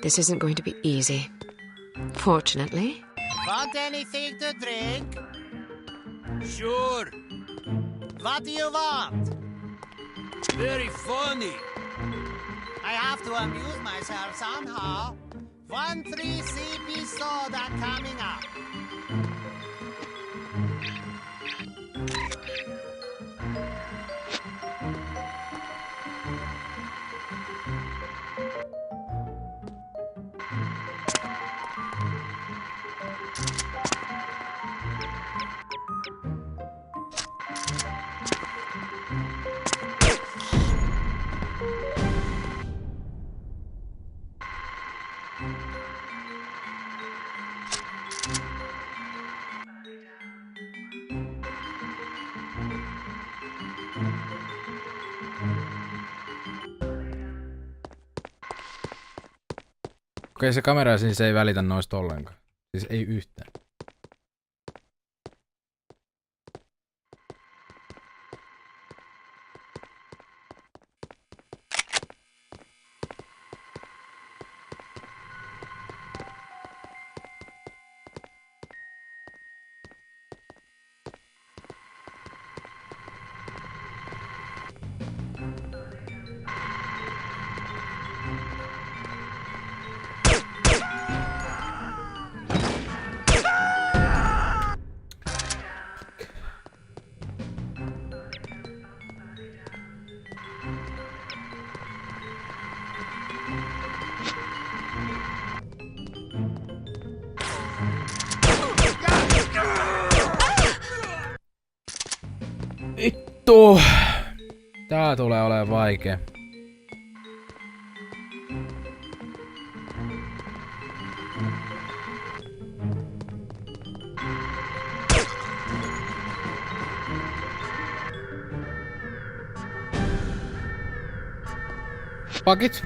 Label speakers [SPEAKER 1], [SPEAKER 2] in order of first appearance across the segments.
[SPEAKER 1] This isn't going to be easy. Fortunately.
[SPEAKER 2] Want anything to drink? Sure. What do you want? Very funny. I have to amuse myself somehow. 1-3 CP soda coming up.
[SPEAKER 3] Okei, se kamera siis ei välitä noista ollenkaan. Siis ei yhtään. Vittu! Tää tulee olemaan vaikea. Pakit.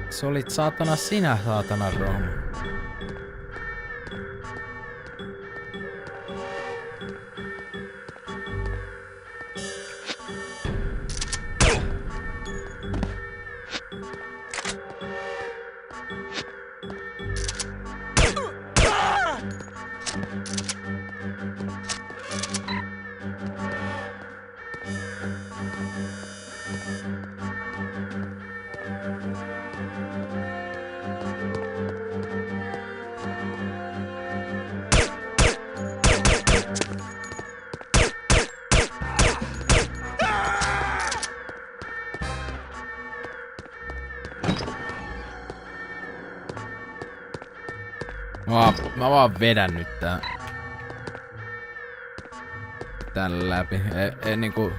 [SPEAKER 3] Se olit saatana sinä, saatana Romu. Mä vaan vedän nyt tän läpi. Ei niinku...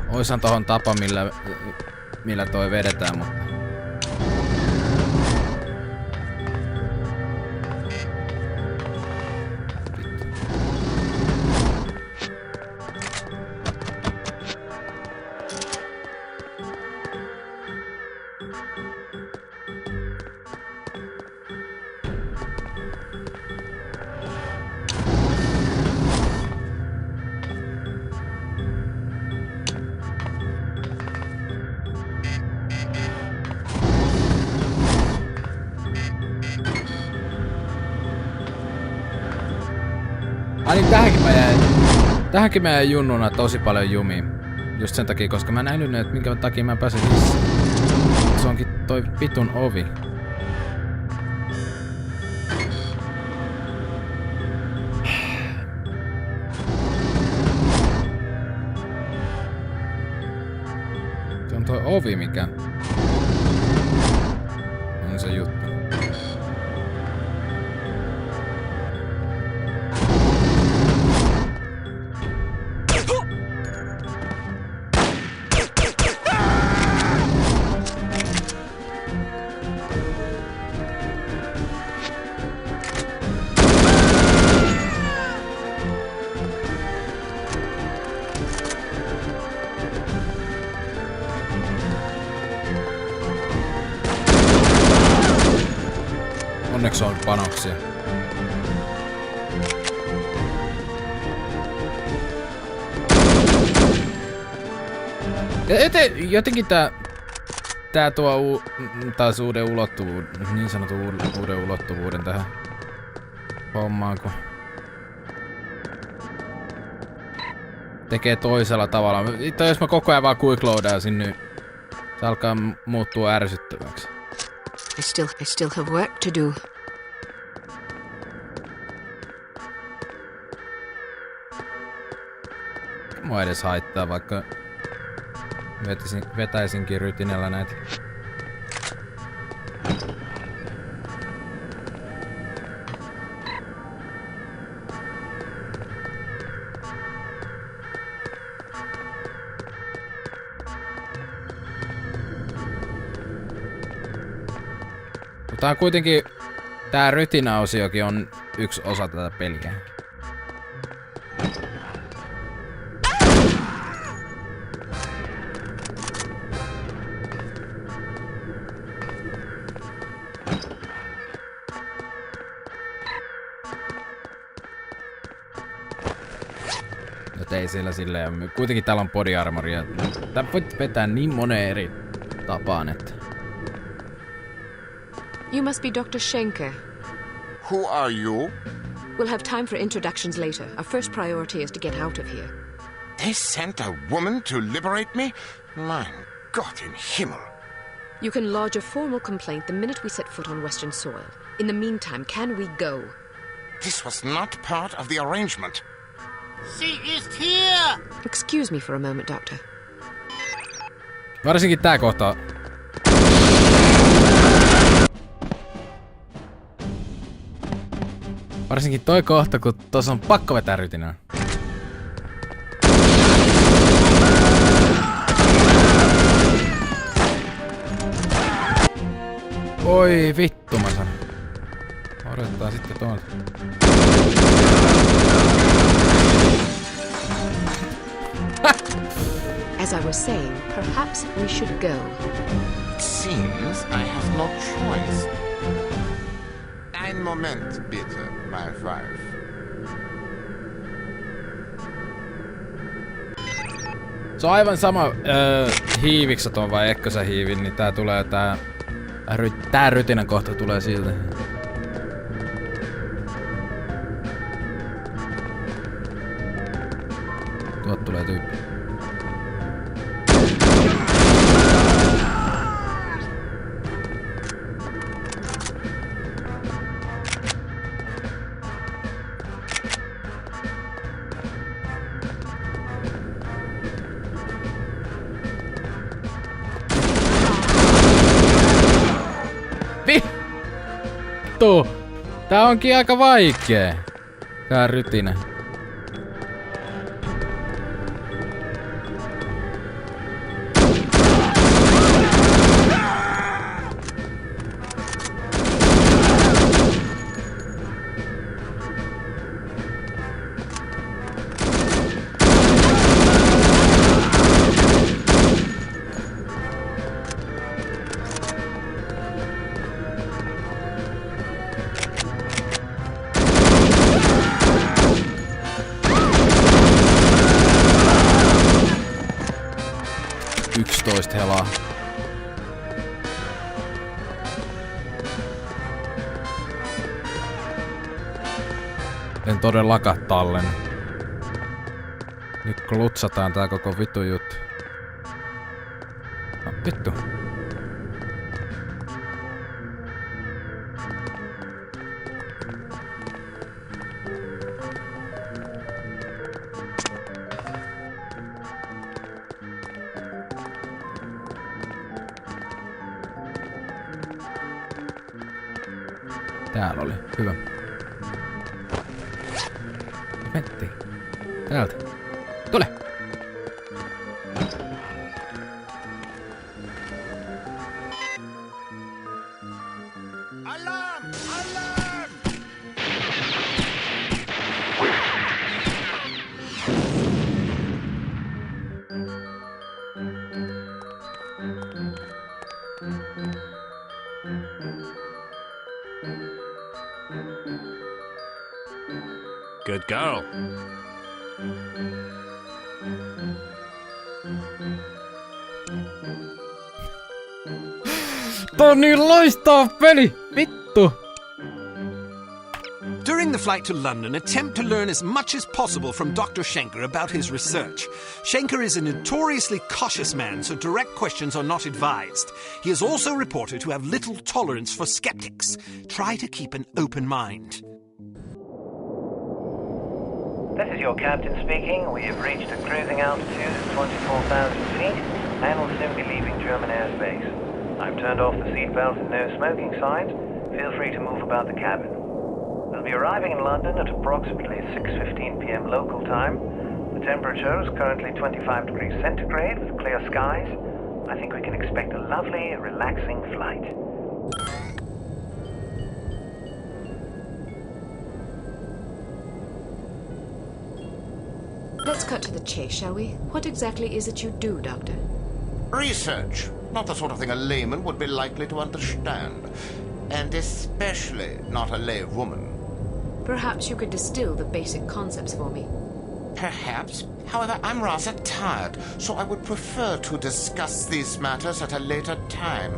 [SPEAKER 3] Oishan tohon tapa millä toi vedetään, mutta... Ai niin, tähänkin mä jäin junnuna tosi paljon jumiin. Just sen takia, koska mä en älynyt, että minkä takia mä pääsen missään. Se onkin toi vitun ovi. Se on toi ovi, mikä on se juttu. Onneksi on panoksia. Jotenkin tää tuo taas uuden ulottuvuuden, niin sanotun uuden ulottuvuuden tähän hommaan, kun tekee toisella tavalla. Tai jos mä koko ajan vaan quickloadaisin, niin se alkaa muuttua ärsyttäväksi.
[SPEAKER 1] I still have work to do.
[SPEAKER 3] Mua edes haittaa, vaikka vetäisinkin rytinällä näitä. Mutta kuitenkin tää rytinäosiokin on yksi osa tätä peliä. Ei siellä silleen. Kuitenkin täällä on body armoria. Tää voit vetää niin moneen eri tapaan, että...
[SPEAKER 1] You must be Dr. Schenker.
[SPEAKER 4] Who are you?
[SPEAKER 1] We'll have time for introductions later. Our first priority is to get out of here.
[SPEAKER 4] They sent a woman to liberate me? Mein Gott in Himmel.
[SPEAKER 1] You can lodge a formal complaint the minute we set foot on Western soil. In the meantime, can we go?
[SPEAKER 4] This was not part of the arrangement.
[SPEAKER 2] She is here!
[SPEAKER 1] Excuse me for a moment, Doctor.
[SPEAKER 3] Varsinkin tää kohta. Varsinkin toi kohta, kun tossa on pakko vetää rytinää. Oi vittu mä sanon. Odotetaan sitten tuolta.
[SPEAKER 1] As I was saying, perhaps we should go.
[SPEAKER 4] It seems I have no choice. Ein Moment, bitte, my wife.
[SPEAKER 3] Se on aivan sama hiiviksä tuon vai ekkösä hiivin, niin tää tulee tää rytinän kohta tulee siltä. Tuot tulee tyyppi. Vittu! Tää onkin aika vaikee. Tää rytinä. Helaa. En todellakaan tallenna. Nyt klutsataan tää koko vittu juttu. No, vittu. Täällä oli. Hyvä. Mentiin. Täältä. Tule!
[SPEAKER 4] Alarm! Alarm!
[SPEAKER 2] Good girl.
[SPEAKER 3] Tää on niin loistava peli! Vittu!
[SPEAKER 5] During the flight to London, attempt to learn as much as possible from Dr. Schenker about his research. Schenker is a notoriously cautious man, so direct questions are not advised. He is also reported to have little tolerance for skeptics. Try to keep an open mind.
[SPEAKER 6] This is your captain speaking. We have reached a cruising altitude of 24,000 feet and will soon be leaving German airspace. I've turned off the seatbelt and no smoking signs. Feel free to move about the cabin. We'll be arriving in London at approximately 6:15 p.m. local time. The temperature is currently 25 degrees centigrade with clear skies. I think we can expect a lovely, relaxing flight.
[SPEAKER 1] Let's cut to the chase, shall we? What exactly is it you do, Doctor?
[SPEAKER 4] Research. Not the sort of thing a layman would be likely to understand. And especially not a lay woman.
[SPEAKER 1] Perhaps you could distill the basic concepts for me.
[SPEAKER 4] Perhaps. However, I'm rather tired, so I would prefer to discuss these matters at a later time.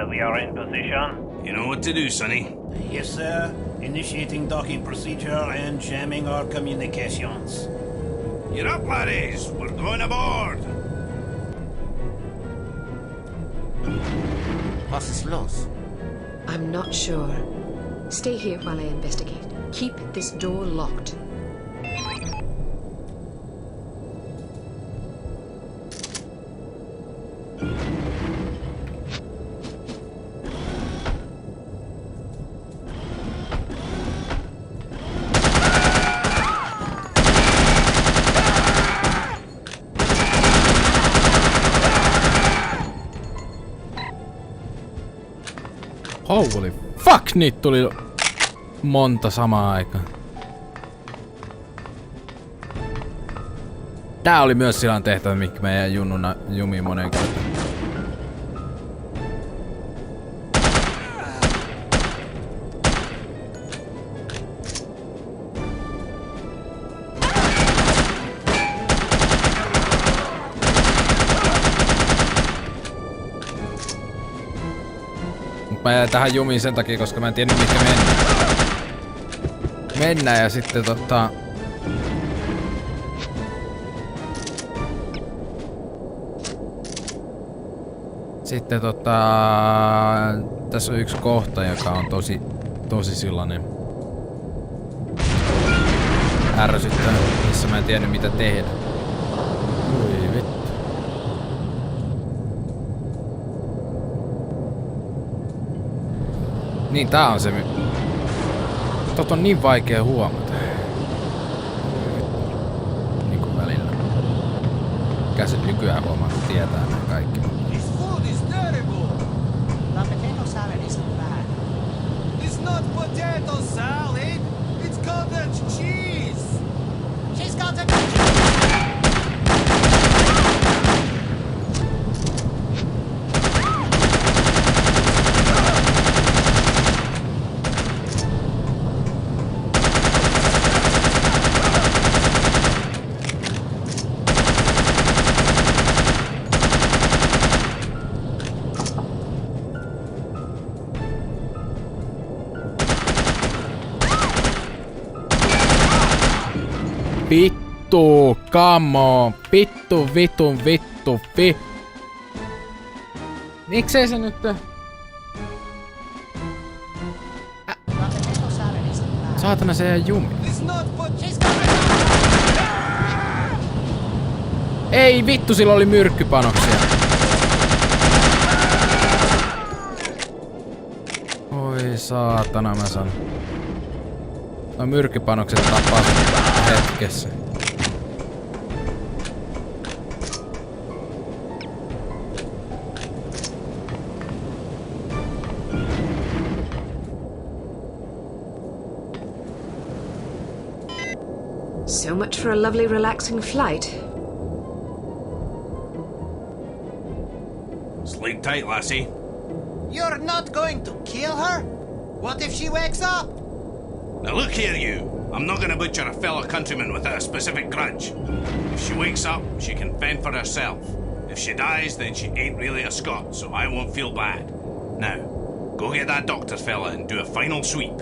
[SPEAKER 6] We are in position.
[SPEAKER 2] You know what to do, Sonny.
[SPEAKER 7] Yes, sir. Initiating docking procedure and jamming our communications.
[SPEAKER 2] You're up, laddies. We're going aboard.
[SPEAKER 4] What is los?
[SPEAKER 1] I'm not sure. Stay here while I investigate. Keep this door locked.
[SPEAKER 3] Holy fuck, niitä tuli monta samaan aikaan. Tää oli myös silloin tehtävä, mikä mä jäin junnuna jumiin moneen kertaan. Mä jäin tähän jumiin sen takia, koska mä en tiedä mikä mennään ja sitten Sitten tässä on yksi kohta, joka on tosi sellainen ärsyttävä, missä mä en tiedä mitä tehdä. Ui vittu. Niin tää on se tot on niin vaikea huomata. Niinku välillä. Käsit nykyään huomaa, kun tietää nämä kaikki.
[SPEAKER 8] This food is terrible! The potato salad isn't bad. It's not potato salad! It's cottage cheese! She's cottage cheese!
[SPEAKER 3] Vittu, come on. Vittu. Miksei se nyt... Saatana se jää jumi. Ei vittu, sillä oli myrkkypanoksia. Oi saatana mä sanon. No myrkkypanokset tappaa hetkessä.
[SPEAKER 1] So much for a lovely, relaxing flight.
[SPEAKER 2] Sleep tight, lassie.
[SPEAKER 8] You're not going to kill her? What if she wakes up?
[SPEAKER 2] Now look here, you. I'm not gonna butcher a fellow countryman without a specific grudge. If she wakes up, she can fend for herself. If she dies, then she ain't really a Scot, so I won't feel bad. Now, go get that doctor fella and do a final sweep.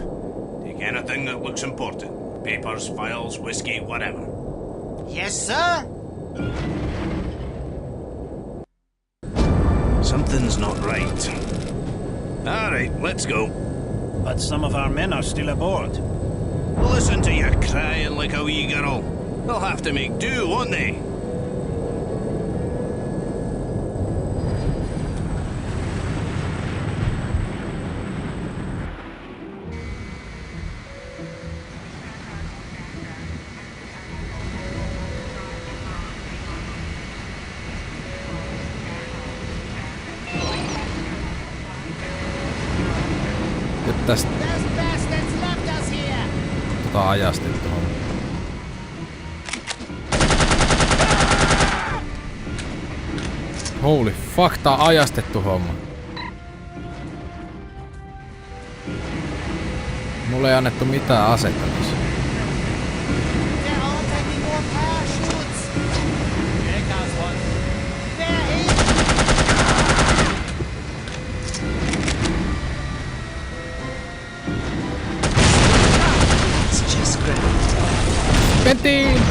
[SPEAKER 2] Take anything that looks important. Papers, files, whiskey, whatever.
[SPEAKER 8] Yes, sir?
[SPEAKER 2] Something's not right. Alright, let's go.
[SPEAKER 7] But some of our men are still aboard.
[SPEAKER 2] Listen to you crying like a wee girl. They'll have to make do, won't they?
[SPEAKER 3] Nyt tästä
[SPEAKER 8] Those bastards left us here!
[SPEAKER 3] ajastettu homma. Holy fuck, tää on ajastettu homma. Mulle ei annettu mitään asetta tässä.
[SPEAKER 8] They're all taking more parachutes! Here comes one. They're in! It's just great.
[SPEAKER 3] Mentiin!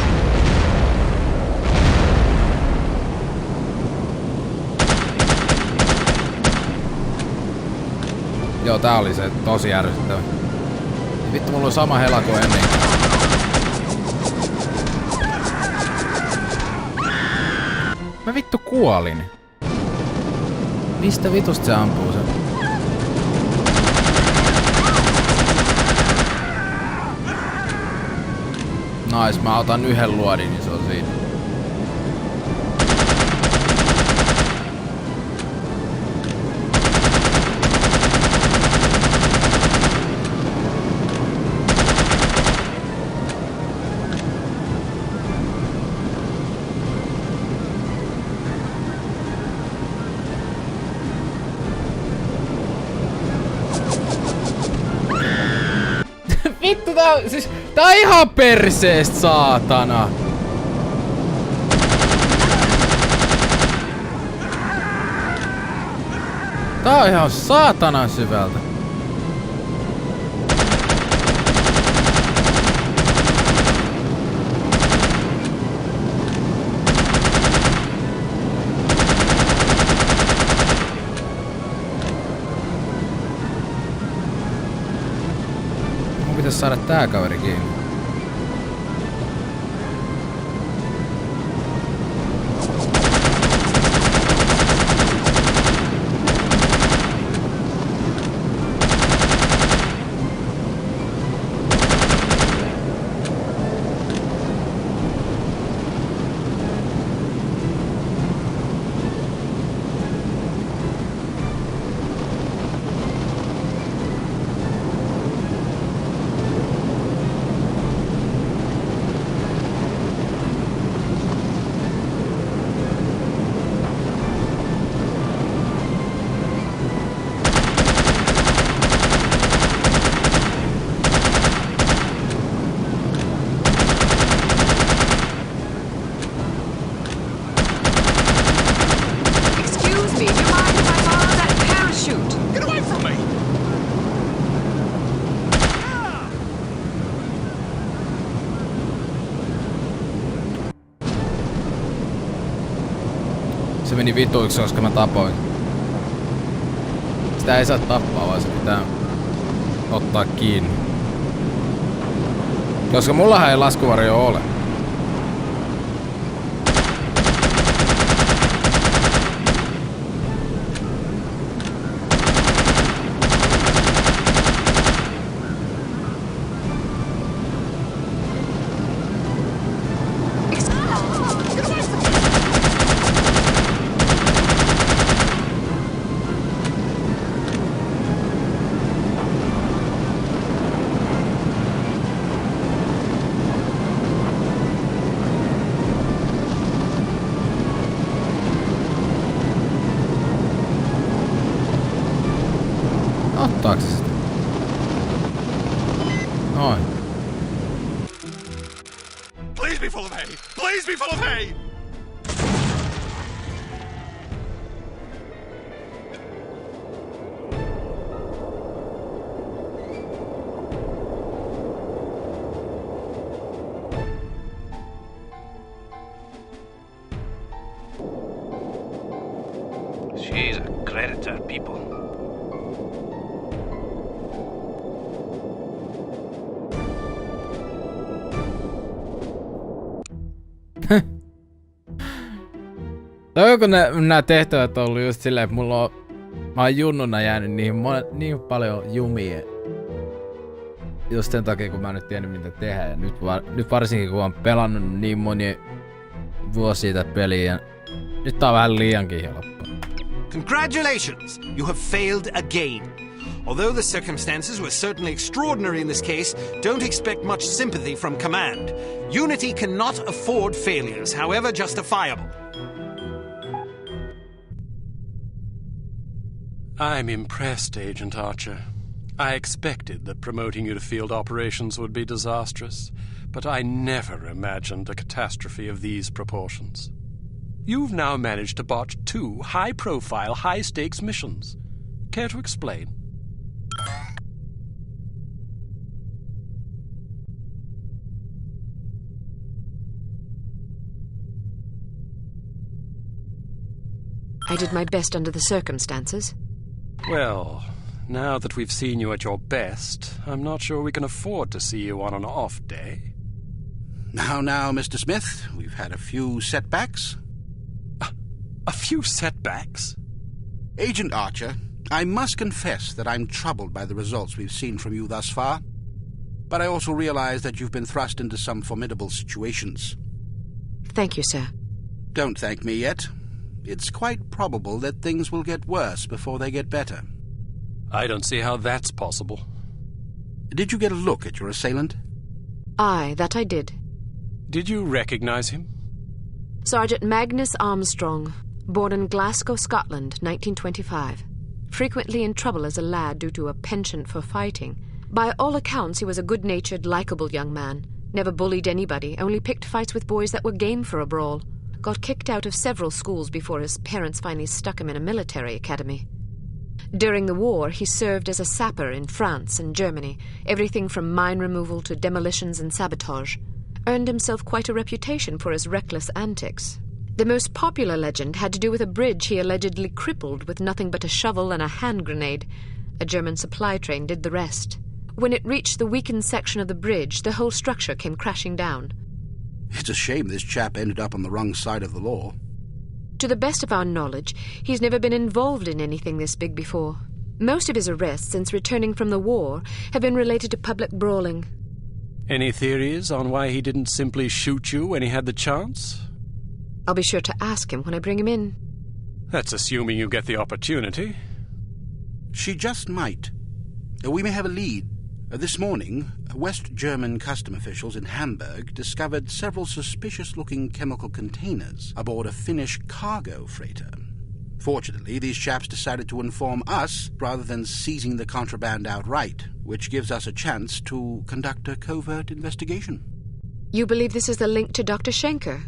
[SPEAKER 3] Joo, tää oli se tosi ärsyttävä. Vittu, mulla on sama hela kuin ennen. Mä vittu kuolin. Mistä vitusta se ampuu sen? Nice, mä otan yhden luodin, niin se on siinä. Vittu, tää on ihan perseestä, saatana! Tää on ihan saatanan syvältä. Mun pitäis saada tää kaveri kiinni. Se meni vituiksi, koska mä tapoin. Sitä ei saa tappaa, vaan se pitää ottaa kiinni. Koska mullahan ei laskuvarjo ole. Ottaako se sitä? Noin.
[SPEAKER 9] be full of hay! Please be full of hay!
[SPEAKER 2] She's a credit to her people.
[SPEAKER 3] Toivon, kun nämä tehtävät on ollut just silleen, että mä oon junnuna jäänyt niin paljon jumia. Just sen takia, kun mä en nyt tiennyt mitä tehdä. Ja nyt varsinkin, kun oon pelannut niin moni vuosia tätä peliä. Nyt tää on vähän liiankin helppoa.
[SPEAKER 5] Congratulations! You have failed again. Although the circumstances were certainly extraordinary in this case, don't expect much sympathy from command. Unity cannot afford failures, however justifiable.
[SPEAKER 10] I'm impressed, Agent Archer. I expected that promoting you to field operations would be disastrous, but I never imagined a catastrophe of these proportions. You've now managed to botch 2 high-profile, high-stakes missions. Care to explain?
[SPEAKER 1] I did my best under the circumstances.
[SPEAKER 10] Well, now that we've seen you at your best, I'm not sure we can afford to see you on an off day.
[SPEAKER 11] Now, Mr. Smith, we've had a few setbacks.
[SPEAKER 10] A few setbacks?
[SPEAKER 11] Agent Archer, I must confess that I'm troubled by the results we've seen from you thus far. But I also realize that you've been thrust into some formidable situations.
[SPEAKER 1] Thank you, sir.
[SPEAKER 11] Don't thank me yet. It's quite probable that things will get worse before they get better.
[SPEAKER 10] I don't see how that's possible.
[SPEAKER 11] Did you get a look at your assailant?
[SPEAKER 1] Aye, that I did.
[SPEAKER 10] Did you recognize him?
[SPEAKER 1] Sergeant Magnus Armstrong, born in Glasgow, Scotland, 1925. Frequently in trouble as a lad due to a penchant for fighting. By all accounts, he was a good-natured, likeable young man. Never bullied anybody, only picked fights with boys that were game for a brawl. Got kicked out of several schools before his parents finally stuck him in a military academy. During the war, he served as a sapper in France and Germany, everything from mine removal to demolitions and sabotage. Earned himself quite a reputation for his reckless antics. The most popular legend had to do with a bridge he allegedly crippled with nothing but a shovel and a hand grenade. A German supply train did the rest. When it reached the weakened section of the bridge, the whole structure came crashing down.
[SPEAKER 11] It's a shame this chap ended up on the wrong side of the law.
[SPEAKER 1] To the best of our knowledge, he's never been involved in anything this big before. Most of his arrests since returning from the war have been related to public brawling.
[SPEAKER 10] Any theories on why he didn't simply shoot you when he had the chance?
[SPEAKER 1] I'll be sure to ask him when I bring him in.
[SPEAKER 10] That's assuming you get the opportunity.
[SPEAKER 11] She just might. We may have a lead. This morning, West German custom officials in Hamburg discovered several suspicious-looking chemical containers aboard a Finnish cargo freighter. Fortunately, these chaps decided to inform us rather than seizing the contraband outright, which gives us a chance to conduct a covert investigation.
[SPEAKER 1] You believe this is the link to Dr. Schenker?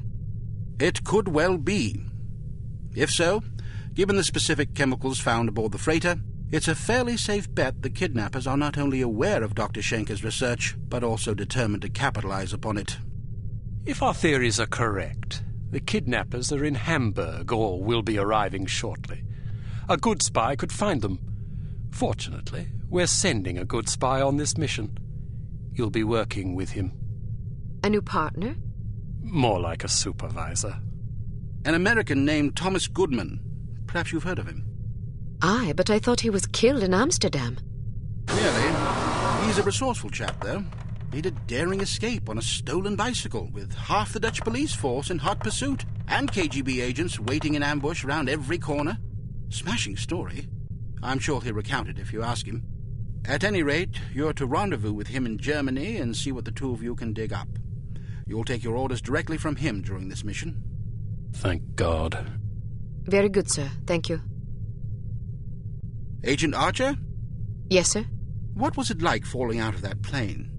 [SPEAKER 11] It could well be. If so, given the specific chemicals found aboard the freighter, it's a fairly safe bet the kidnappers are not only aware of Dr. Schenker's research, but also determined to capitalize upon it.
[SPEAKER 10] If our theories are correct, the kidnappers are in Hamburg or will be arriving shortly. A good spy could find them. Fortunately, we're sending a good spy on this mission. You'll be working with him.
[SPEAKER 1] A new partner?
[SPEAKER 10] More like a supervisor.
[SPEAKER 11] An American named Thomas Goodman. Perhaps you've heard of him.
[SPEAKER 1] Aye, but I thought he was killed in Amsterdam.
[SPEAKER 11] Really? He's a resourceful chap, though. Made a daring escape on a stolen bicycle with half the Dutch police force in hot pursuit and KGB agents waiting in ambush around every corner. Smashing story. I'm sure he'll recount it if you ask him. At any rate, you're to rendezvous with him in Germany and see what the two of you can dig up. You'll take your orders directly from him during this mission.
[SPEAKER 10] Thank God.
[SPEAKER 1] Very good, sir. Thank you.
[SPEAKER 11] Agent Archer?
[SPEAKER 1] Yes, sir?
[SPEAKER 11] What was it like falling out of that plane?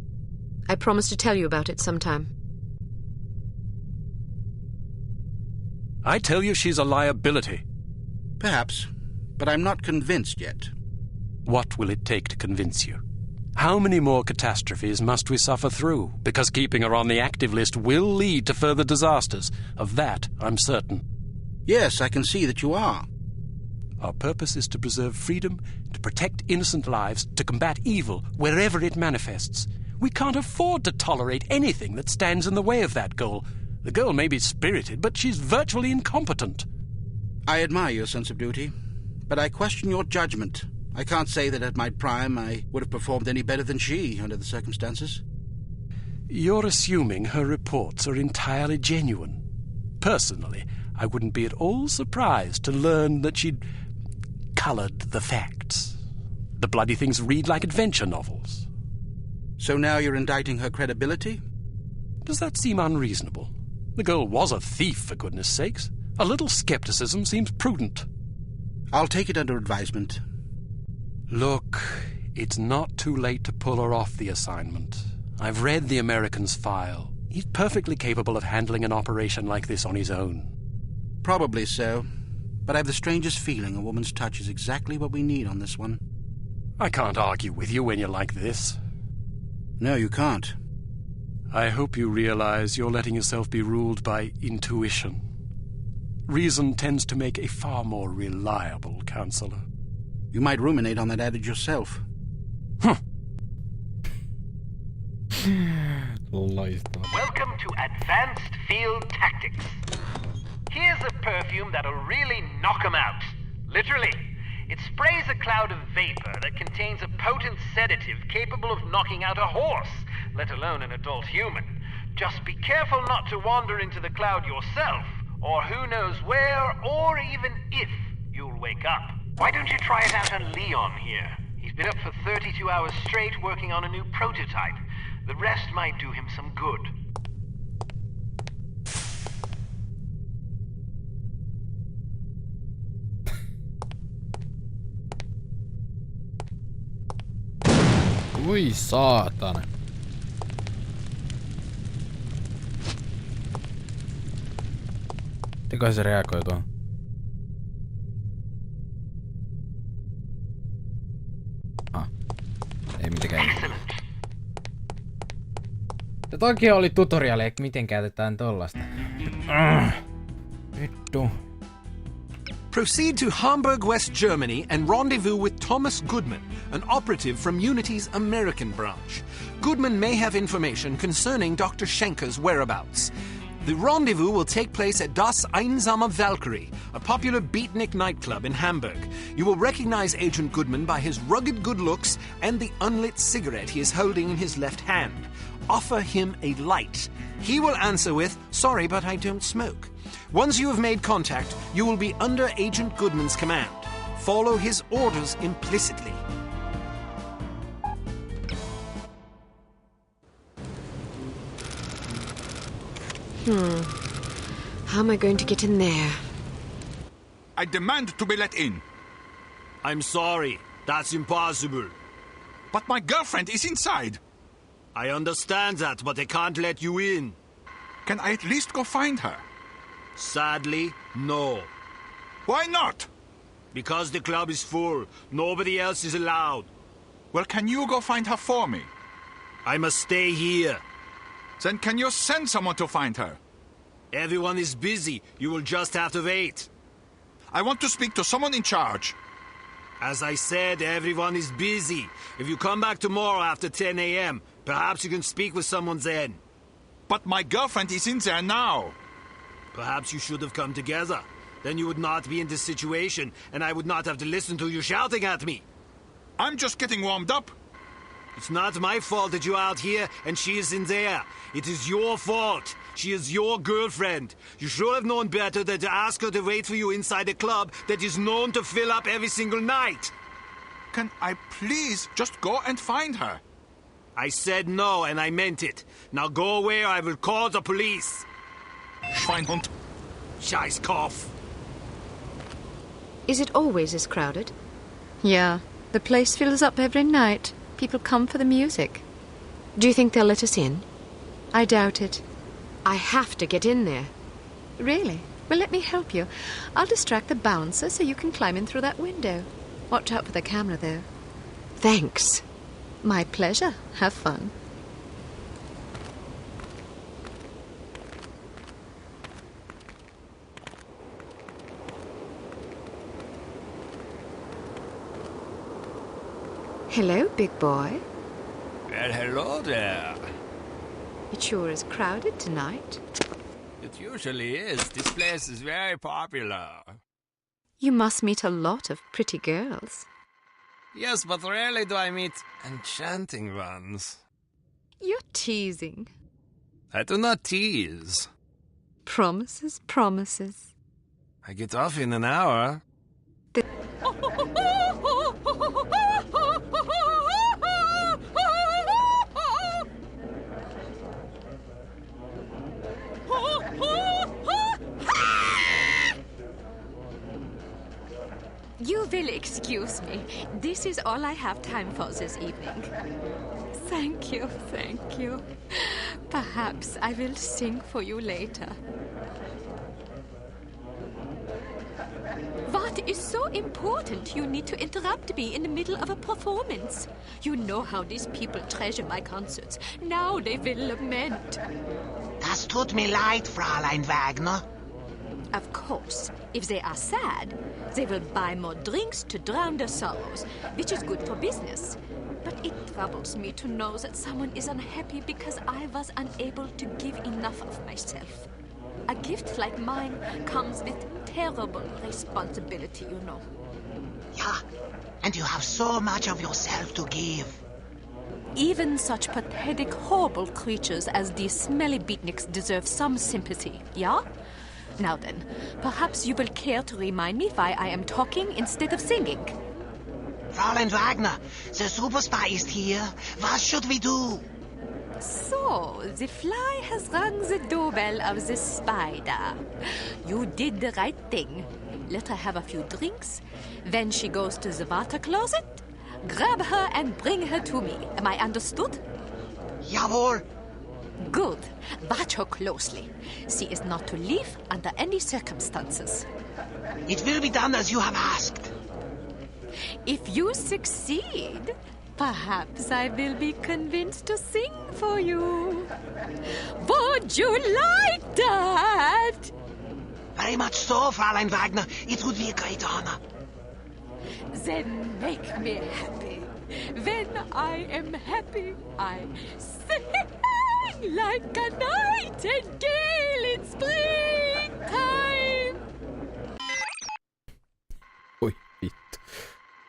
[SPEAKER 1] I promised to tell you about it sometime.
[SPEAKER 10] I tell you she's a liability.
[SPEAKER 11] Perhaps, but I'm not convinced yet.
[SPEAKER 10] What will it take to convince you? How many more catastrophes must we suffer through? Because keeping her on the active list will lead to further disasters. Of that, I'm certain.
[SPEAKER 11] Yes, I can see that you are.
[SPEAKER 10] Our purpose is to preserve freedom, to protect innocent lives, to combat evil wherever it manifests. We can't afford to tolerate anything that stands in the way of that goal. The girl may be spirited, but she's virtually incompetent.
[SPEAKER 11] I admire your sense of duty, but I question your judgment. I can't say that at my prime I would have performed any better than she under the circumstances.
[SPEAKER 10] You're assuming her reports are entirely genuine. Personally, I wouldn't be at all surprised to learn that she'd coloured the facts. The bloody things read like adventure novels.
[SPEAKER 11] So now you're indicting her credibility?
[SPEAKER 10] Does that seem unreasonable? The girl was a thief, for goodness sakes. A little skepticism seems prudent.
[SPEAKER 11] I'll take it under advisement.
[SPEAKER 10] Look, it's not too late to pull her off the assignment. I've read the American's file. He's perfectly capable of handling an operation like this on his own.
[SPEAKER 11] Probably so, but I have the strangest feeling a woman's touch is exactly what we need on this one.
[SPEAKER 10] I can't argue with you when you're like this.
[SPEAKER 11] No, you can't.
[SPEAKER 10] I hope you realize you're letting yourself be ruled by intuition. Reason tends to make a far more reliable counselor.
[SPEAKER 11] You might ruminate on that adage yourself.
[SPEAKER 12] Welcome to Advanced Field Tactics. Here's a perfume that'll really knock 'em out. Literally. It sprays a cloud of vapor that contains a potent sedative capable of knocking out a horse, let alone an adult human. Just be careful not to wander into the cloud yourself, or who knows where, or even if, you'll wake up. Why don't you try it out on Leon here? He's been up for 32 hours straight working on a new prototype. The rest might do him some good.
[SPEAKER 3] Ui saatana. Mitenköhän se reagoi tuohon? Ei mitenkään. Ja toikin oli tutoriali, että miten käytetään tollasta. Vittu.
[SPEAKER 5] Proceed to Hamburg, West Germany and rendezvous with Thomas Goodman, an operative from Unity's American branch. Goodman may have information concerning Dr. Schenker's whereabouts. The rendezvous will take place at Das Einsame Valkyrie, a popular beatnik nightclub in Hamburg. You will recognize Agent Goodman by his rugged good looks and the unlit cigarette he is holding in his left hand. Offer him a light. He will answer with, "Sorry, but I don't smoke." Once you have made contact, you will be under Agent Goodman's command. Follow his orders implicitly.
[SPEAKER 1] How am I going to get in there?
[SPEAKER 9] I demand to be let in.
[SPEAKER 7] I'm sorry. That's impossible.
[SPEAKER 9] But my girlfriend is inside.
[SPEAKER 7] I understand that, but I can't let you in.
[SPEAKER 9] Can I at least go find her?
[SPEAKER 7] Sadly, no.
[SPEAKER 9] Why not?
[SPEAKER 7] Because the club is full. Nobody else is allowed.
[SPEAKER 9] Well, can you go find her for me?
[SPEAKER 7] I must stay here.
[SPEAKER 9] Then can you send someone to find her?
[SPEAKER 7] Everyone is busy. You will just have to wait.
[SPEAKER 9] I want to speak to someone in charge.
[SPEAKER 7] As I said, everyone is busy. If you come back tomorrow after 10 a.m., perhaps you can speak with someone then.
[SPEAKER 9] But my girlfriend is in there now.
[SPEAKER 7] Perhaps you should have come together. Then you would not be in this situation, and I would not have to listen to you shouting at me.
[SPEAKER 9] I'm just getting warmed up.
[SPEAKER 7] It's not my fault that you're out here and she is in there. It is your fault. She is your girlfriend. You should have known better than to ask her to wait for you inside a club that is known to fill up every single night.
[SPEAKER 9] Can I please just go and find her?
[SPEAKER 7] I said no, and I meant it. Now go away or I will call the police.
[SPEAKER 9] Schweinhund.
[SPEAKER 7] Scheißkopf.
[SPEAKER 1] Is it always as crowded? Yeah, the place fills up every night. People come for the music. Do you think they'll let us in? I doubt it. I have to get in there. Really? Well, let me help you. I'll distract the bouncer so you can climb in through that window. Watch out for the camera, though. Thanks. My pleasure. Have fun. Hello, big boy.
[SPEAKER 7] Well, hello there.
[SPEAKER 1] It sure is crowded tonight.
[SPEAKER 7] It usually is. This place is very popular.
[SPEAKER 1] You must meet a lot of pretty girls.
[SPEAKER 7] Yes, but rarely do I meet enchanting ones.
[SPEAKER 1] You're teasing.
[SPEAKER 7] I do not tease.
[SPEAKER 1] Promises, promises.
[SPEAKER 7] I get off in an hour.
[SPEAKER 1] You will excuse me. This is all I have time for this evening. Thank you, thank you. Perhaps I will sing for you later. What is so important you need to interrupt me in the middle of a performance? You know how these people treasure my concerts. Now they will lament.
[SPEAKER 12] Das tut mir leid, Fräulein Wagner.
[SPEAKER 1] Of course, if they are sad, they will buy more drinks to drown their sorrows, which is good for business. But it troubles me to know that someone is unhappy because I was unable to give enough of myself. A gift like mine comes with terrible responsibility, you know.
[SPEAKER 12] Yeah, and you have so much of yourself to give.
[SPEAKER 1] Even such pathetic, horrible creatures as these smelly beatniks deserve some sympathy, yeah? Now then, perhaps you will care to remind me why I am talking instead of singing.
[SPEAKER 12] Fräulein Wagner, the superstar is here. What should we do?
[SPEAKER 1] So, the fly has rung the doorbell of the spider. You did the right thing. Let her have a few drinks. When she goes to the water closet, grab her and bring her to me. Am I understood?
[SPEAKER 12] Jawohl.
[SPEAKER 1] Good. Watch her closely. She is not to leave under any circumstances.
[SPEAKER 12] It will be done as you have asked.
[SPEAKER 1] If you succeed, perhaps I will be convinced to sing for you. Would you like that?
[SPEAKER 12] Very much so, Fräulein Wagner. It would be a great honor.
[SPEAKER 1] Then make me happy. When I am happy, I sing like a nightingale in springtime.
[SPEAKER 3] Oi, vittu.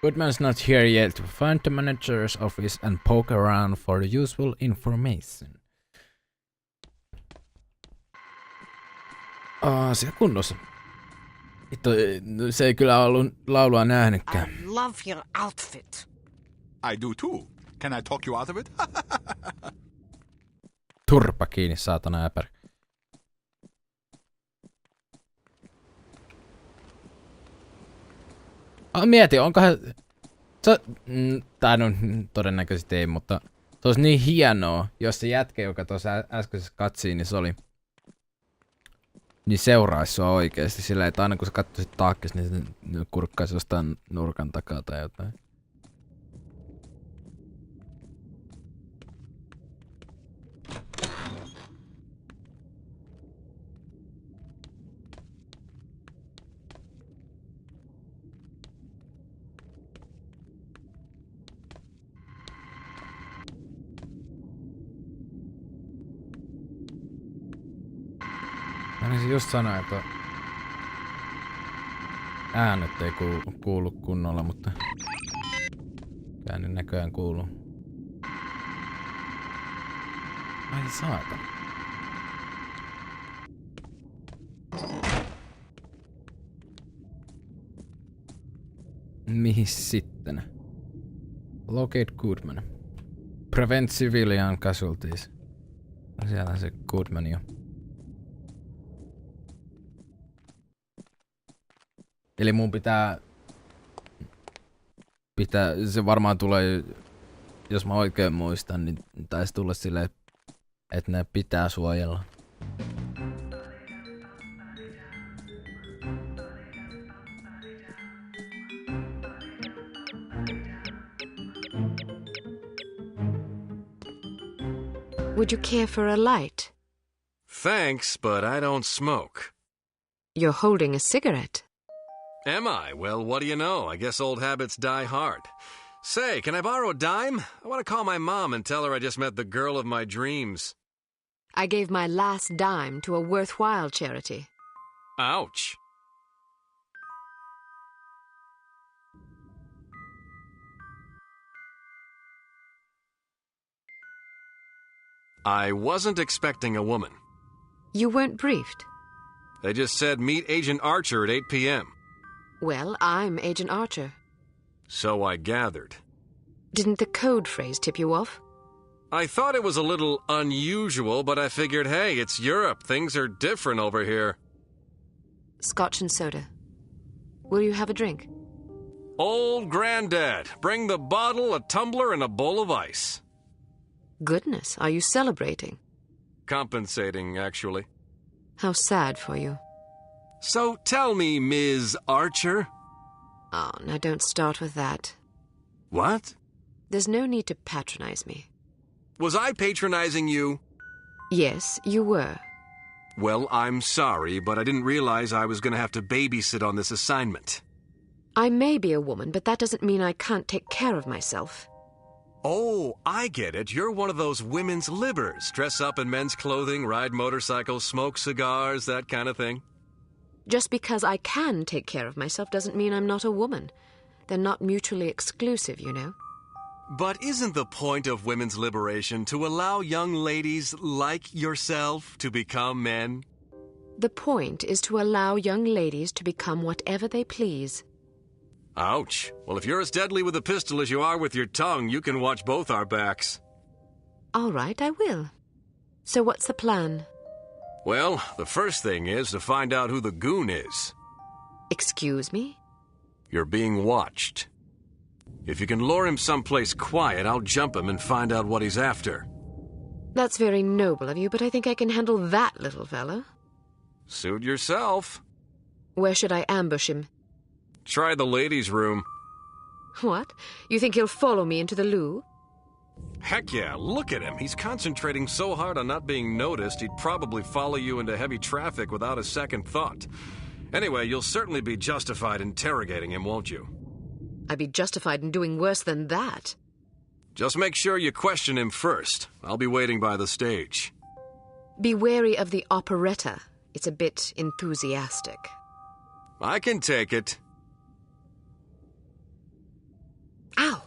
[SPEAKER 3] Goodman's not here yet. Find the manager's office and poke around for the useful information. Asia kunnossa. Vittu, se ei kyllä ollut laulua nähnytkään.
[SPEAKER 8] I love your outfit.
[SPEAKER 9] I do too. Can I talk you out of it?
[SPEAKER 3] Turpa kiinni, saatana äpärä. Mieti, onkohan... Tai no, todennäköisesti ei, mutta se olisi niin hienoa, jos se jätkä, joka tuossa äskeisessä katsiin, niin se oli... Niin seuraisi sua oikeesti sillä, että aina kun sä katsoisit taakkes, niin se kurkkaisi jostain nurkan takaa tai jotain. Mä se just sanoa, että äänet ei kuulu kunnolla, mutta äänen näköjään kuuluu. Ai saatana. Mihin sitten? Locate Goodman. Prevent civilian casualties. Siellä se Goodman jo. Eli mun pitää, se varmaan tulee, jos mä oikein muistan, niin taisi tulla silleen, että ne pitää suojella.
[SPEAKER 1] Would you care for a light?
[SPEAKER 13] Thanks, but I don't smoke.
[SPEAKER 1] You're holding a cigarette.
[SPEAKER 13] Am I? Well, what do you know? I guess old habits die hard. Say, can I borrow a dime? I want to call my mom and tell her I just met the girl of my dreams.
[SPEAKER 1] I gave my last dime to a worthwhile charity.
[SPEAKER 13] Ouch. I wasn't expecting a woman.
[SPEAKER 1] You weren't briefed.
[SPEAKER 13] They just said meet Agent Archer at 8 p.m.
[SPEAKER 1] Well, I'm Agent Archer.
[SPEAKER 13] So I gathered.
[SPEAKER 1] Didn't the code phrase tip you off?
[SPEAKER 13] I thought it was a little unusual, but I figured, hey, it's Europe. Things are different over here.
[SPEAKER 1] Scotch and soda. Will you have a drink?
[SPEAKER 13] Old Granddad. Bring the bottle, a tumbler, and a bowl of ice.
[SPEAKER 1] Goodness, are you celebrating?
[SPEAKER 13] Compensating, actually.
[SPEAKER 1] How sad for you.
[SPEAKER 13] So tell me, Ms. Archer.
[SPEAKER 1] Oh, now don't start with that.
[SPEAKER 13] What?
[SPEAKER 1] There's no need to patronize me.
[SPEAKER 13] Was I patronizing you?
[SPEAKER 1] Yes, you were.
[SPEAKER 13] Well, I'm sorry, but I didn't realize I was going to have to babysit on this assignment.
[SPEAKER 1] I may be a woman, but that doesn't mean I can't take care of myself.
[SPEAKER 13] Oh, I get it. You're one of those women's libbers. Dress up in men's clothing, ride motorcycles, smoke cigars, that kind of thing.
[SPEAKER 1] Just because I can take care of myself doesn't mean I'm not a woman. They're not mutually exclusive, you know.
[SPEAKER 13] But isn't the point of women's liberation to allow young ladies like yourself to become men?
[SPEAKER 1] The point is to allow young ladies to become whatever they please.
[SPEAKER 13] Ouch. Well, if you're as deadly with a pistol as you are with your tongue, you can watch both our backs.
[SPEAKER 1] All right, I will. So what's the plan?
[SPEAKER 13] Well, the first thing is to find out who the goon is.
[SPEAKER 1] Excuse me?
[SPEAKER 13] You're being watched. If you can lure him someplace quiet, I'll jump him and find out what he's after.
[SPEAKER 1] That's very noble of you, but I think I can handle that little fella.
[SPEAKER 13] Suit yourself.
[SPEAKER 1] Where should I ambush him?
[SPEAKER 13] Try the ladies' room.
[SPEAKER 1] What? You think he'll follow me into the loo?
[SPEAKER 13] Heck yeah, look at him. He's concentrating so hard on not being noticed, he'd probably follow you into heavy traffic without a second thought. Anyway, you'll certainly be justified interrogating him, won't you?
[SPEAKER 1] I'd be justified in doing worse than that.
[SPEAKER 13] Just make sure you question him first. I'll be waiting by the stage.
[SPEAKER 1] Be wary of the operetta. It's a bit enthusiastic.
[SPEAKER 13] I can take it.
[SPEAKER 1] Ow!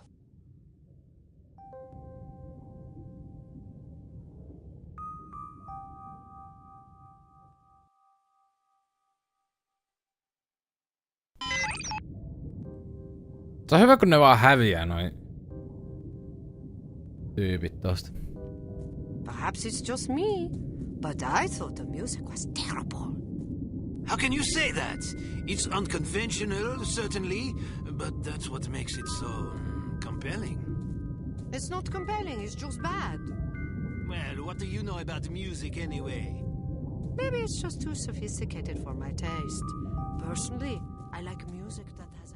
[SPEAKER 3] Se on hyvä, kun ne vaan häviää noin tyypit tosta.
[SPEAKER 14] Perhaps it's just me, but I thought the music was terrible.
[SPEAKER 7] How can you say that? It's unconventional, certainly, but that's what makes it so compelling.
[SPEAKER 14] It's not compelling, it's just bad.
[SPEAKER 7] Well, what do you know about music anyway?
[SPEAKER 14] Maybe it's just too sophisticated for my taste. Personally, I like music that has a...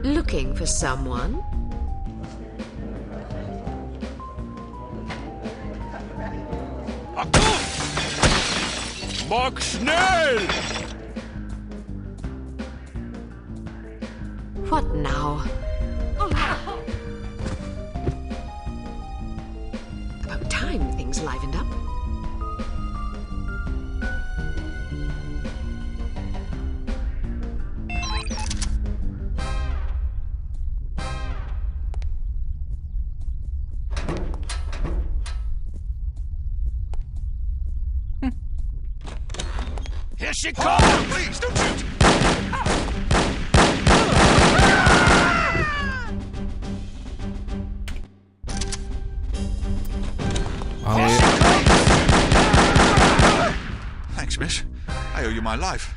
[SPEAKER 1] Looking for someone?
[SPEAKER 13] Mach schnell!
[SPEAKER 1] What now? About time things livened up.
[SPEAKER 2] she called?
[SPEAKER 9] Oh, please, don't shoot! Thanks, miss. I owe you my life.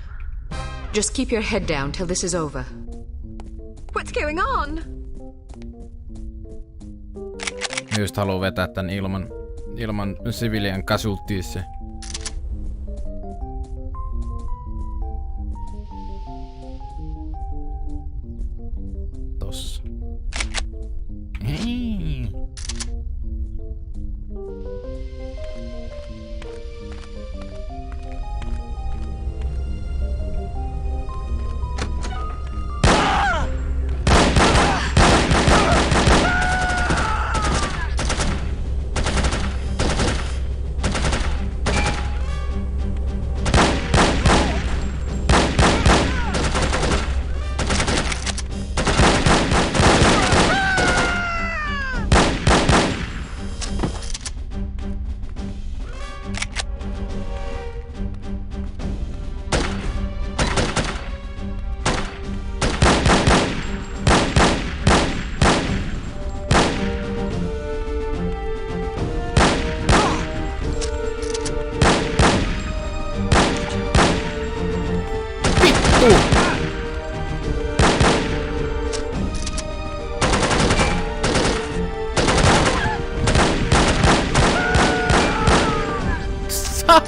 [SPEAKER 1] Just keep your head down till this is over. What's going on?
[SPEAKER 3] Just haluu vetää tän ilman civilian casualties. Tossa.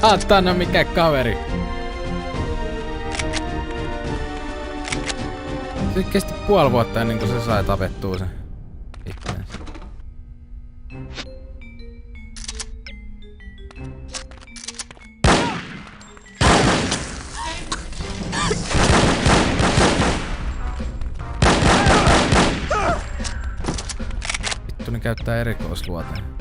[SPEAKER 3] Saatana, mikä kaveri! Se kesti puoli vuotta ennen kuin se sai tapettua sen itteensä. Vittu, ne käyttää erikoisluoteen.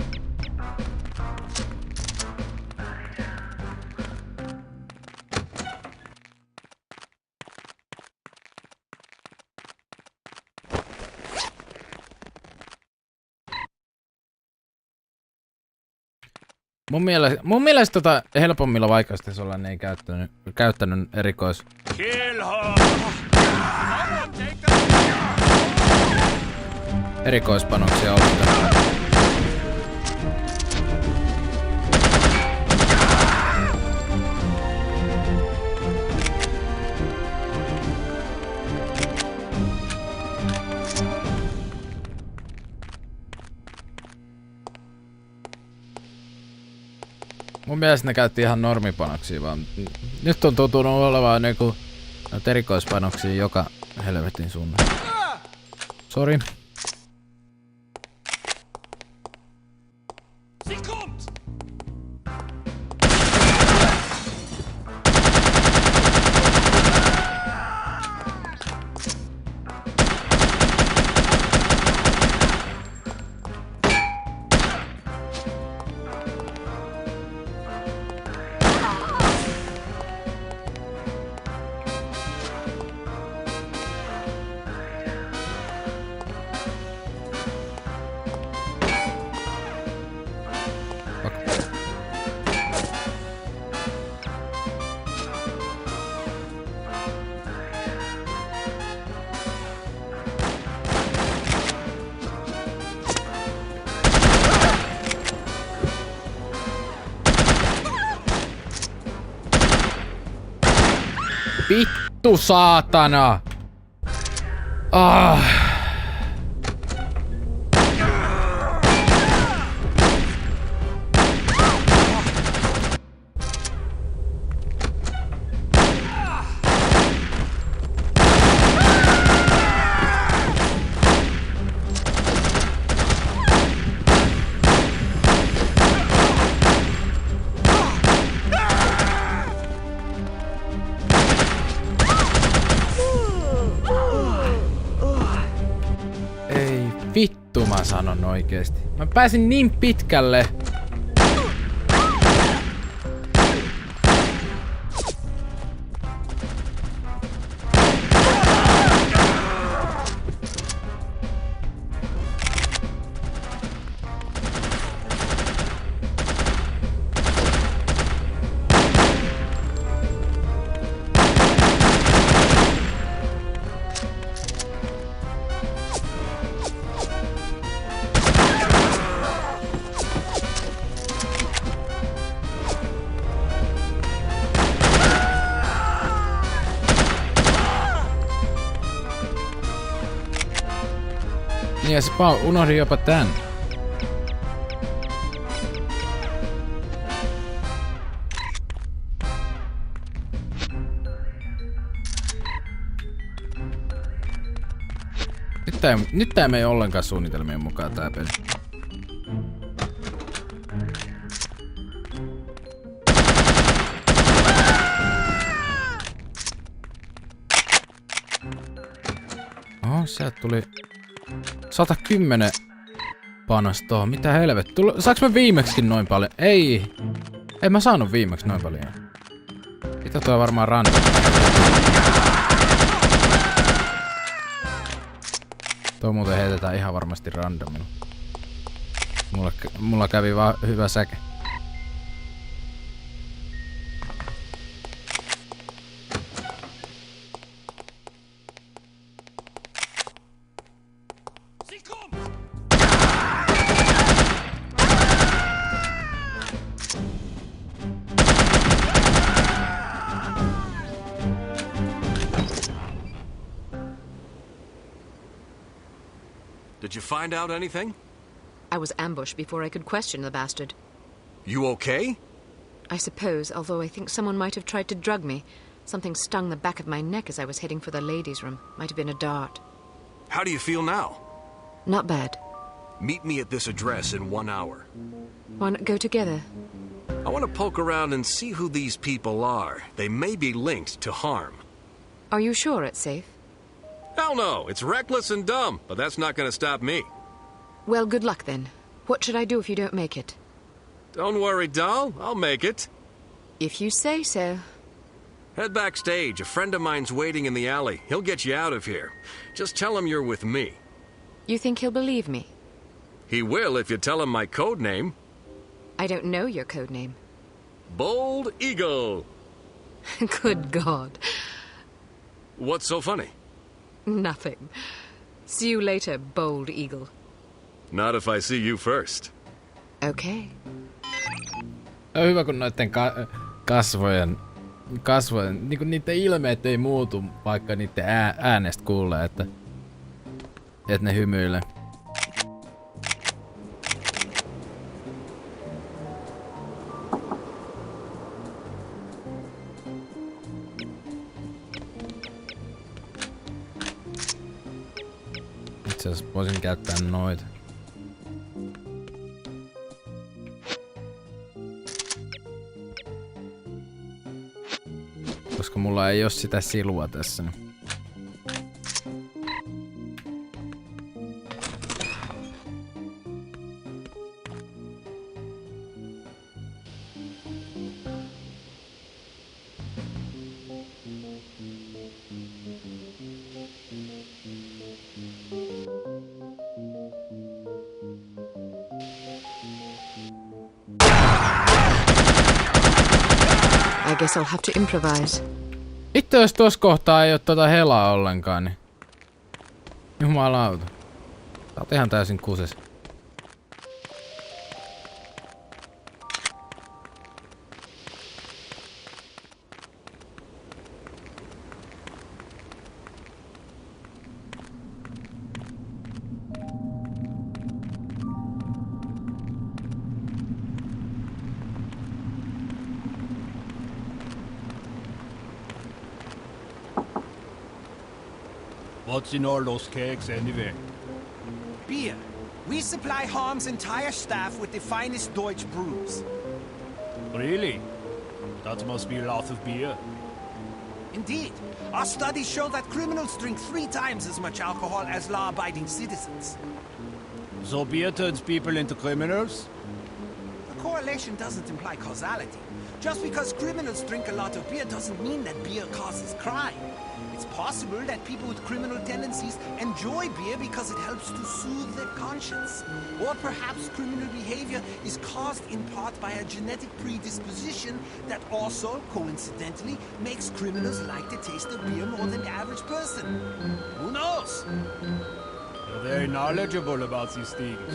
[SPEAKER 3] Mun mielestä helpommilla vaikeustasolla ne ei käyttänyt erikoispanoksia ollenkaan. Mun mielestä ne käytti ihan normipanoksia vaan. Nyt on tuntunut olevaan niinku erikoispanoksia joka helvetin suunnan. Sori. Vittu saatana! Vittu mä sanon oikeesti. Mä pääsin niin pitkälle. Niin ja unohdin jopa tän. Nyt tää ei mene ollenkaan suunnitelmien mukaan tää peli. Oho, sieltä tuli 110 panostoa. Mitä helvettiä? Saaks mä viimeksikin noin paljon? Ei. En mä saanut viimeksi noin paljon. Mitä tuo varmaan random? Tuo muuten heitetään ihan varmasti randomilla. Mulla kävi vaan hyvä säke.
[SPEAKER 13] Did you find out anything?
[SPEAKER 1] I was ambushed before I could question the bastard.
[SPEAKER 13] You okay?
[SPEAKER 1] I suppose, although I think someone might have tried to drug me. Something stung the back of my neck as I was heading for the ladies' room. Might have been a dart.
[SPEAKER 13] How do you feel now?
[SPEAKER 1] Not bad.
[SPEAKER 13] Meet me at this address in 1 hour.
[SPEAKER 1] Why not go together?
[SPEAKER 13] I want to poke around and see who these people are. They may be linked to harm.
[SPEAKER 1] Are you sure it's safe?
[SPEAKER 13] Hell no, it's reckless and dumb, but that's not going to stop me.
[SPEAKER 1] Well, good luck then. What should I do if you don't make it?
[SPEAKER 13] Don't worry, doll, I'll make it.
[SPEAKER 1] If you say so.
[SPEAKER 13] Head backstage. A friend of mine's waiting in the alley. He'll get you out of here. Just tell him you're with me.
[SPEAKER 1] You think he'll believe me?
[SPEAKER 13] He will if you tell him my code name.
[SPEAKER 1] I don't know your code name.
[SPEAKER 13] Bold Eagle.
[SPEAKER 1] Good God.
[SPEAKER 13] What's so funny?
[SPEAKER 1] Nothing. See you later, Bold Eagle.
[SPEAKER 13] Not if I see you first.
[SPEAKER 1] Okay.
[SPEAKER 3] On hyvä, kun noitten kasvojen niinku niiden ilmeet ei muutu, vaikka niiden äänestä kuulee, että ne hymyilee. Itse asiassa voisin käyttää noita. Koska mulla ei oo sitä silua tässä.
[SPEAKER 1] I guess I'll have to improvise.
[SPEAKER 3] Itse jos tuossa kohtaa ei oo tota helaa ollenkaan, niin jumalauta. Sä oot ihan täysin kuses.
[SPEAKER 15] What's in all those cakes anyway?
[SPEAKER 8] Beer. We supply Harm's entire staff with the finest Deutsch brews.
[SPEAKER 15] Really? That must be a lot of beer.
[SPEAKER 8] Indeed. Our studies show that criminals drink 3 times as much alcohol as law-abiding citizens.
[SPEAKER 15] So beer turns people into criminals?
[SPEAKER 8] The correlation doesn't imply causality. Just because criminals drink a lot of beer doesn't mean that beer causes crime. It's possible that people with criminal tendencies enjoy beer because it helps to soothe their conscience. Or perhaps criminal behavior is caused in part by a genetic predisposition that also, coincidentally, makes criminals like the taste of beer more than the average person. Who knows?
[SPEAKER 15] You're very knowledgeable about these things.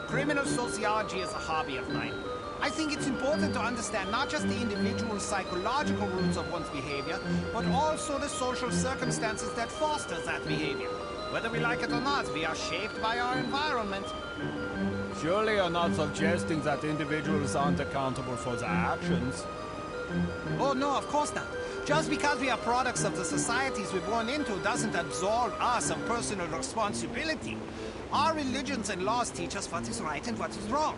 [SPEAKER 8] Criminal sociology is a hobby of mine. I think it's important to understand not just the individual psychological roots of one's behavior, but also the social circumstances that foster that behavior. Whether we like it or not, we are shaped by our environment.
[SPEAKER 15] Surely you're not suggesting that individuals aren't accountable for their actions.
[SPEAKER 8] Oh no, of course not. Just because we are products of the societies we're born into doesn't absolve us of personal responsibility. Our religions and laws teach us what is right and what is wrong.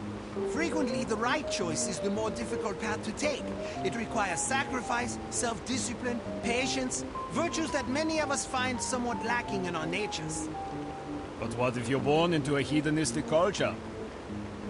[SPEAKER 8] Frequently, the right choice is the more difficult path to take. It requires sacrifice, self-discipline, patience, virtues that many of us find somewhat lacking in our natures.
[SPEAKER 15] But what if you're born into a hedonistic culture?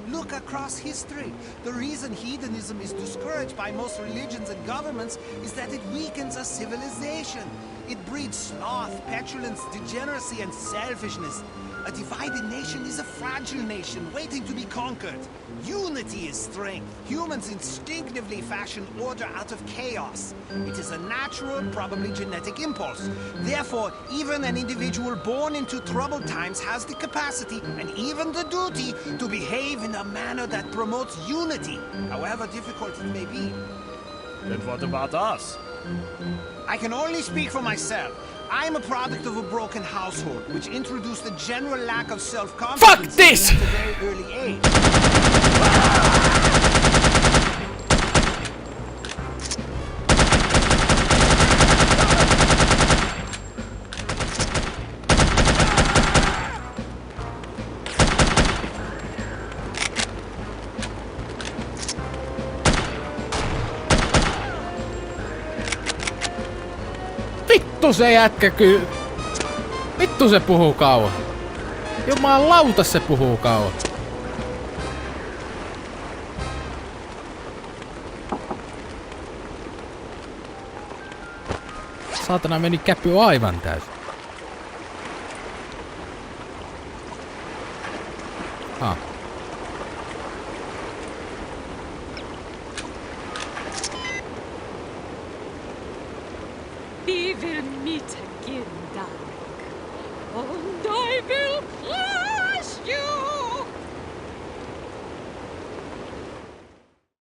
[SPEAKER 8] Look across history. The reason hedonism is discouraged by most religions and governments is that it weakens a civilization. It breeds sloth, petulance, degeneracy, and selfishness. A divided nation is a fragile nation waiting to be conquered. Unity is strength. Humans instinctively fashion order out of chaos. It is a natural, probably genetic impulse. Therefore, even an individual born into troubled times has the capacity and even the duty to behave in a manner that promotes unity, however difficult it may be.
[SPEAKER 15] Then what about us?
[SPEAKER 8] I can only speak for myself. I am a product of a broken household, which introduced a general lack of self-confidence at a very early age.
[SPEAKER 3] Vittu se jätkä Vittu se puhuu kauan. Jumalauta se puhuu kauan. Saatana meni käpy aivan täysin.
[SPEAKER 14] We will meet again, darling. And I will